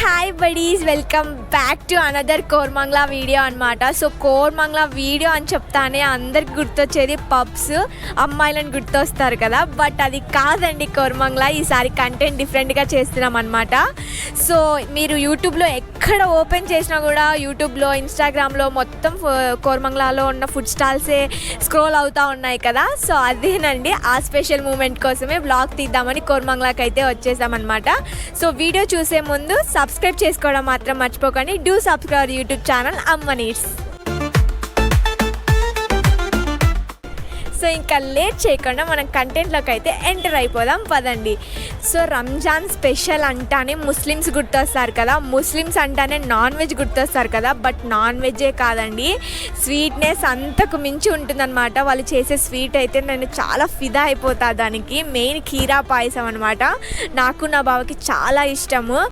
Hi buddies, welcome back to another Koramangala video అనమాట. So Koramangala video అని చెప్తానే అందరికి గుర్తొచ్చేది పబ్స్, అమ్మాయిలను గుర్తొస్తారు కదా. బట్ అది కాదండి కోర్మంగ్లా. ఈసారి కంటెంట్ డిఫరెంట్గా చేస్తున్నాం అనమాట. సో మీరు యూట్యూబ్లో ఎక్కడ ఓపెన్ చేసినా కూడా, యూట్యూబ్లో, ఇన్స్టాగ్రామ్లో మొత్తం కోర్మంగ్లాలో ఉన్న ఫుడ్ స్టాల్సే స్క్రోల్ అవుతూ ఉన్నాయి కదా. సో అదేనండి, ఆ స్పెషల్ మూమెంట్ కోసమే వ్లాగ్ తీద్దామని కోర్మంగ్లాకి అయితే వచ్చేసామన్నమాట. సో వీడియో చూసే ముందు సబ్స్క్రైబ్ చేసుకోవడం మాత్రం మర్చిపోకండి. డూ సబ్స్క్రైబ్ యూట్యూబ్ ఛానల్ అమ్మ నీడ్స్. సో ఇంకా లేట్ చేయకుండా మనం కంటెంట్లోకి అయితే ఎంటర్ అయిపోదాం పదండి. సో రంజాన్ స్పెషల్ అంటానే ముస్లిమ్స్ గుర్తొస్తారు కదా, ముస్లిమ్స్ అంటానే నాన్ వెజ్ గుర్తొస్తారు కదా. బట్ నాన్ వెజ్జే కాదండి, స్వీట్నెస్ అంతకు మించి ఉంటుందన్నమాట. వాళ్ళు చేసే స్వీట్ అయితే నేను చాలా ఫిదా అయిపోతా దానికి. మెయిన్ కీరా పాయసం అనమాట. నాకు నా బావకి చాలా ఇష్టము.